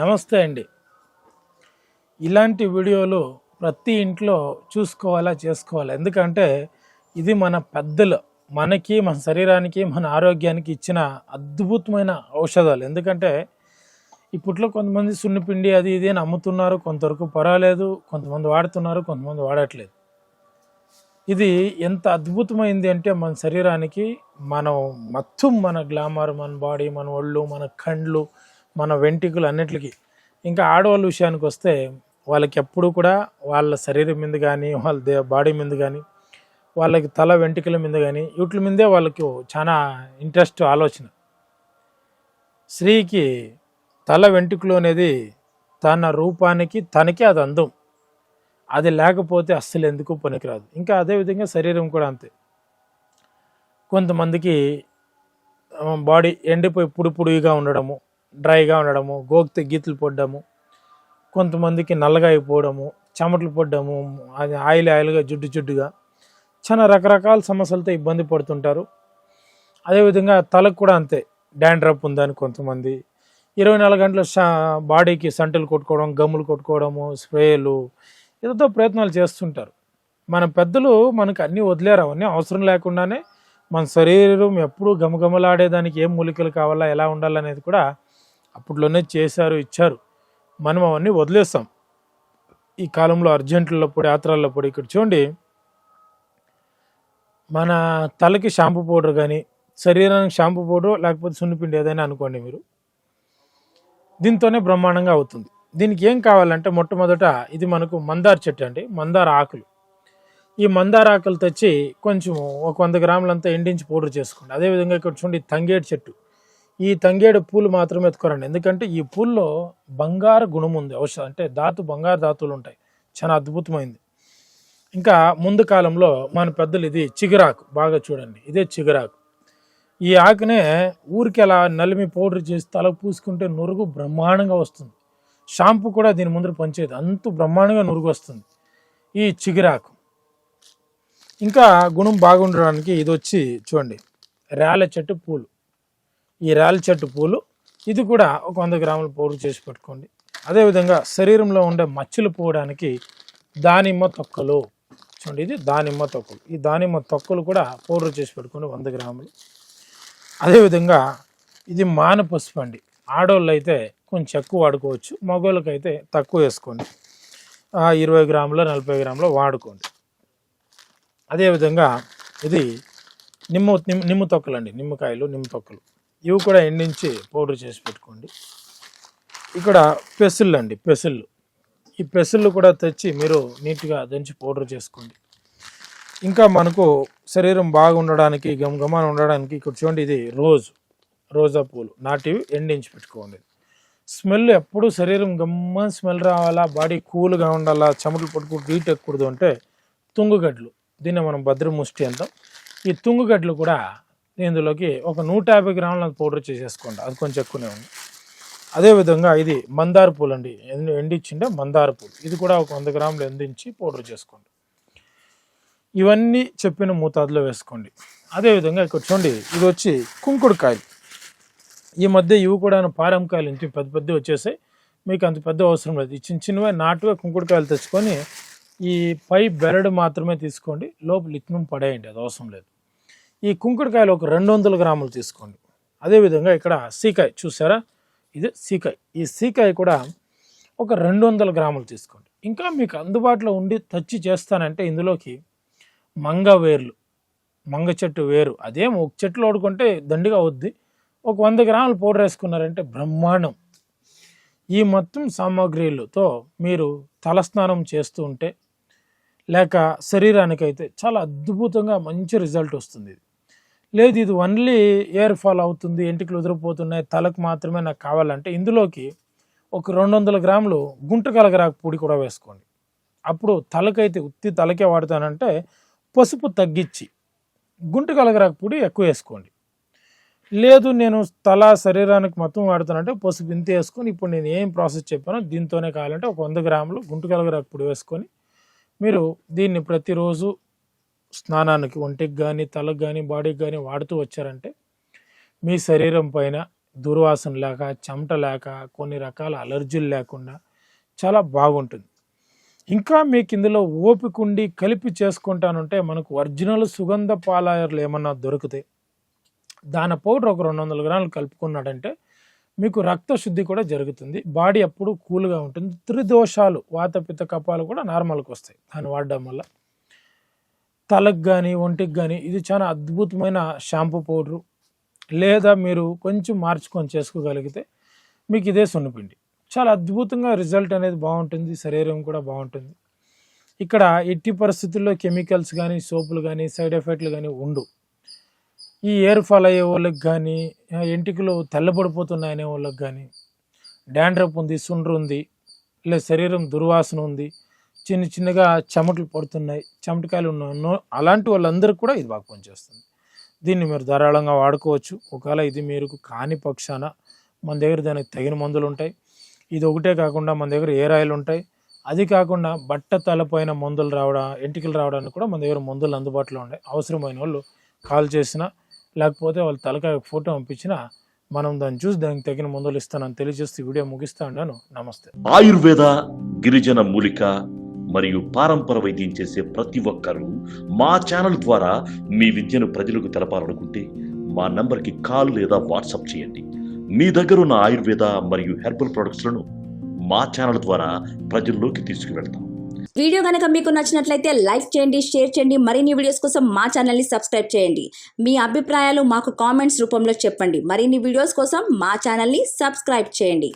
నమస్తే అండి. ఇలాంటి వీడియోలు ప్రతి ఇంట్లో చూసుకోవాలా, చేసుకోవాలి. ఎందుకంటే ఇది మన పెద్దలు మనకి, మన శరీరానికి, మన ఆరోగ్యానికి ఇచ్చిన అద్భుతమైన ఔషధాలు. ఎందుకంటే ఇప్పట్లో కొంతమంది సున్నిపిండి అది ఇది అని అమ్ముతున్నారు, కొంతవరకు పర్వాలేదు, కొంతమంది వాడుతున్నారు, కొంతమంది వాడట్లేదు. ఇది ఎంత అద్భుతమైంది అంటే మన శరీరానికి, మనం మొత్తం మన గ్లామర్, మన బాడీ, మన ఒళ్ళు, మన కండ్లు, మన వెంట్రుకలు అన్నిటికీ. ఇంకా ఆడవాళ్ళ విషయానికి వస్తే వాళ్ళకి ఎప్పుడు కూడా వాళ్ళ శరీరం మీద కానీ, వాళ్ళ బాడీ మీద కానీ, వాళ్ళకి తల వెంట్రుకల మీద కానీ వీటి మీదే వాళ్ళకి చాలా ఇంట్రెస్ట్, ఆలోచన. స్త్రీకి తల వెంట్రుకలు అనేది తన రూపానికి తనకి అది అందం. అది లేకపోతే అస్సలు ఎందుకు పనికిరాదు. ఇంకా అదేవిధంగా శరీరం కూడా అంతే. కొంతమందికి బాడీ ఎండిపోయి పొడిగా ఉండడము, డ్రైగా ఉండడము, గోక్తే గీతలు పడ్డము, కొంతమందికి నల్లగా అయిపోవడము, చెమటలు పడ్డము, అది ఆయిల్గా జిడ్డుగా చాలా రకరకాల సమస్యలతో ఇబ్బంది పడుతుంటారు. అదేవిధంగా తలకు కూడా అంతే. డాండ్రఫ్ ఉందని కొంతమంది 24 గంటలు బాడీకి సంటలు కొట్టుకోవడం, గమ్ములు కొట్టుకోవడము, స్ప్రేలు ఏదో ప్రయత్నాలు చేస్తుంటారు. మన పెద్దలు మనకు అన్నీ వదిలేరు. అవన్నీ అవసరం లేకుండానే మన శరీరం ఎప్పుడు గమగమలాడేదానికి ఏం మూలికలు కావాలా, ఎలా ఉండాలనేది కూడా అప్పట్లోనే చేశారు, ఇచ్చారు. మనం అవన్నీ వదిలేస్తాం ఈ కాలంలో. అర్జెంట్లలో పడి, యాత్రల్లో పడి. ఇక్కడ చూడండి, మన తలకి షాంపూ పౌడర్ కానీ, శరీరానికి షాంపూ పౌడర్ లేకపోతే సున్నిపిండి ఏదైనా అనుకోండి మీరు, దీంతోనే బ్రహ్మాండంగా అవుతుంది. దీనికి ఏం కావాలంటే మొట్టమొదట ఇది మనకు మందార చెట్టు అండి, మందార ఆకులు. ఈ మందార ఆకులు తెచ్చి కొంచెం ఒక 100 గ్రాములంతా ఎండించి పౌడర్ చేసుకోండి. అదేవిధంగా ఇక్కడ చూడండి తంగేడు చెట్టు. ఈ తంగేడు పూలు మాత్రమే ఎత్తుకోరండి, ఎందుకంటే ఈ పూల్లో బంగారు గుణం ఉంది, ఔషధం అంటే బంగారు ధాతువులు ఉంటాయి, చాలా అద్భుతమైంది. ఇంకా ముందు కాలంలో మన పెద్దలు ఇది చిగురాకు, బాగా చూడండి, ఇదే చిగురాకు. ఈ ఆకునే ఊరికి అలా నలిమి పౌడర్ చేసి తలకు పూసుకుంటే నురుగు బ్రహ్మాండంగా వస్తుంది. షాంపూ కూడా దీని ముందర పనిచేయదు, అంత బ్రహ్మాండంగా నురుగు వస్తుంది ఈ చిగురాకు. ఇంకా గుణం బాగుండడానికి ఇది వచ్చి చూడండి రేల చెట్టు పూలు. ఈ రేల చెట్టు పూలు ఇది కూడా ఒక 100 గ్రాముల పౌడర్ చేసి పెట్టుకోండి. అదేవిధంగా శరీరంలో ఉండే మచ్చలు పోవడానికి దానిమ్మ తొక్కలు, చూడండి ఇది దానిమ్మ తొక్కలు. ఈ దానిమ్మ తొక్కలు కూడా పౌడర్ చేసి పెట్టుకోండి 100 గ్రాములు. అదేవిధంగా ఇది మాన పసుపు అండి. ఆడవాళ్ళు అయితే కొంచెం ఎక్కువ వాడుకోవచ్చు, మగవాళ్ళకి అయితే తక్కువ వేసుకోండి. 20 గ్రాములు 40 గ్రాములు వాడుకోండి. అదేవిధంగా ఇది నిమ్మ తొక్కలు అండి, నిమ్మకాయలు, నిమ్మ తొక్కలు. ఇవి కూడా ఎండించి పౌడర్ చేసి పెట్టుకోండి. ఇక్కడ పెసుళ్ళు అండి, పెసుళ్ళు. ఈ పెసుళ్ళు కూడా తెచ్చి మీరు నీట్గా దంచి పౌడర్ చేసుకోండి. ఇంకా మనకు శరీరం బాగుండడానికి, గమగమాన ఉండడానికి ఇక్కడ చూడండి ఇది రోజా పూలు నాటివి ఎండించి పెట్టుకోండి. స్మెల్ ఎప్పుడు శరీరం గమ్మని స్మెల్ రావాలా, బాడీ కూల్గా ఉండాలా, చెమటలు పట్టుకు హీట్ ఎక్కకూడదు అంటే తుంగుగడ్డలు, దీన్ని మనం భద్రముష్టి అంటాం. ఈ తుంగుగడ్డలు కూడా ఇందులోకి ఒక 150 గ్రాముల పౌడర్ చేసేసుకోండి, అది కొంచెం ఎక్కువనే ఉంది. అదేవిధంగా ఇది మందార పూలు అండి, ఎండిచ్చిండే మందార పూలు. ఇది కూడా ఒక 100 గ్రాములు ఎండించి పౌడర్ చేసుకోండి. ఇవన్నీ చెప్పిన మోతాదులో వేసుకోండి. అదేవిధంగా ఇక్కడ చూడండి ఇది వచ్చి కుంకుడుకాయలు. ఈ మధ్య ఇవి కూడా పారంకాయలు ఇంటి పెద్ద వచ్చేసాయి, మీకు అంత పెద్ద అవసరం లేదు. ఈ చిన్నవే నాటుగా కుంకుడుకాయలు తెచ్చుకొని ఈ పై బెరడు మాత్రమే తీసుకోండి, లోపల ఇత్నం పడేయండి, అది అవసరం లేదు. ఈ కుంకుడుకాయలు ఒక 200 గ్రాములు తీసుకోండి. అదేవిధంగా ఇక్కడ సీకాయ చూసారా, ఇది సీకాయ. ఈ సీకాయ కూడా ఒక 200 గ్రాములు తీసుకోండి. ఇంకా మీకు అందుబాటులో ఉండి తెచ్చి చేస్తానంటే ఇందులోకి మంగ చెట్టు వేరు, అదేం ఒక చెట్లు ఓడుకుంటే దండిగా అవుద్ది. ఒక 100 గ్రాములు పౌడర్ వేసుకున్నారంటే బ్రహ్మాండం. ఈ మొత్తం సామాగ్రిలతో మీరు తలస్నానం చేస్తూ ఉంటే లేక శరీరానికైతే చాలా అద్భుతంగా మంచి రిజల్ట్ వస్తుంది. లేదు ఇది ఓన్లీ ఎయిర్ ఫాల్ అవుతుంది, ఎంటికలు ఉదిరిపోతున్నాయి, తలకు మాత్రమే నాకు కావాలంటే ఇందులోకి ఒక 200 గ్రాములు గుంట కలగరాకు పొడి కూడా వేసుకోండి. అప్పుడు తలకైతే ఉత్తి తలకే వాడతానంటే పసుపు తగ్గించి గుంట కలగరాకు పొడి ఎక్కువ వేసుకోండి. లేదు నేను తల శరీరానికి మొత్తం వాడుతానంటే పసుపు ఇంత వేసుకొని ఇప్పుడు నేను ఏం ప్రాసెస్ చెప్పానో దీంతోనే కావాలంటే ఒక 100 గ్రాములు గుంట కలగరాకు పొడి వేసుకొని మీరు దీన్ని ప్రతిరోజు స్నానానికి, ఒంటికి కానీ, తలకు కానీ, బాడీకి కానీ వాడుతూ వచ్చారంటే మీ శరీరం పైన దుర్వాసన లేక, చెమట లేక, కొన్ని రకాల అలర్జీలు లేకుండా చాలా బాగుంటుంది. ఇంకా మీకు ఇందులో ఓపిక ఉండి కలిపి చేసుకుంటానంటే మనకు ఒరిజినల్ సుగంధ పాలాయర్లు ఏమన్నా దొరికితే దాని పౌడర్ ఒక 200 గ్రాములు కలుపుకున్నాడంటే మీకు రక్త శుద్ధి కూడా జరుగుతుంది. బాడీ అప్పుడు కూల్గా ఉంటుంది. త్రిదోషాలు, వాత పిత్త కపాలు కూడా నార్మల్కి వస్తాయి దాన్ని వాడడం వల్ల. తలకు కానీ ఒంటికి కానీ ఇది చాలా అద్భుతమైన షాంపూ పౌడరు. లేదా మీరు కొంచెం మార్చుకొని చేసుకోగలిగితే మీకు ఇదే సున్నపిండి. చాలా అద్భుతంగా రిజల్ట్ అనేది బాగుంటుంది, శరీరం కూడా బాగుంటుంది. ఇక్కడ ఎట్టి పరిస్థితుల్లో కెమికల్స్ కానీ, సోపులు కానీ, సైడ్ ఎఫెక్ట్లు కానీ ఉండవు. ఈ ఎయిర్ ఫాల్ అయ్యే వాళ్ళకి కానీ, ఎంటికలు తెల్లబడిపోతున్నాయనే వాళ్ళకి కానీ, డాండ్రఫ్ ఉంది, సుండ్రు ఉంది, లేదా శరీరం దుర్వాసన ఉంది, చిన్న చిన్నగా చెమటలు పడుతున్నాయి, చెమటకాయలు ఉన్న అలాంటి వాళ్ళందరికీ కూడా ఇది బాగా పనిచేస్తుంది. దీన్ని మీరు ధారాళంగా వాడుకోవచ్చు. ఒకవేళ ఇది మీరు కాని పక్షాన మన దగ్గర దానికి తగిన మందులు ఉంటాయి. ఇది ఒకటే కాకుండా మన దగ్గర ఎయిర్ ఆయిల్ ఉంటాయి. అది కాకుండా బట్ట తలపైన మందులు ఎంటికలు రావడానికి కూడా మన దగ్గర మందులు అందుబాటులో ఉన్నాయి. అవసరమైన వాళ్ళు కాల్ చేసినా లేకపోతే వాళ్ళ తలకాయ ఫోటో పంపించినా మనం దాన్ని చూసి దానికి తగిన మందులు ఇస్తానని తెలియజేస్తూ వీడియో ముగిస్తా ఉన్నాను. నమస్తే. ఆయుర్వేద, గిరిజన మూలిక మరియు పారంపర వైద్యం చేసే ప్రతి ఒక్కరూ మా ఛానల్ ద్వారా మీ విద్యను ప్రజలకు తెలపాలనుకుంటే మా నంబర్కి కాల్ లేదా వాట్సాప్ చేయండి. మీ దగ్గర ఉన్న ఆయుర్వేద మరియు హెర్బల్ ప్రొడక్ట్స్లను మా ఛానల్ ద్వారా ప్రజల్లోకి తీసుకువెళ్తాం. వీడియో కనుక మీకు నచ్చినట్లయితే లైక్ చేయండి, షేర్ చేయండి. మరిన్ని వీడియోస్ కోసం మా ఛానల్ని సబ్స్క్రైబ్ చేయండి. మీ అభిప్రాయాలు మాకు కామెంట్స్ రూపంలో చెప్పండి. మరిన్ని వీడియోస్ కోసం మా ఛానల్ని సబ్స్క్రైబ్ చేయండి.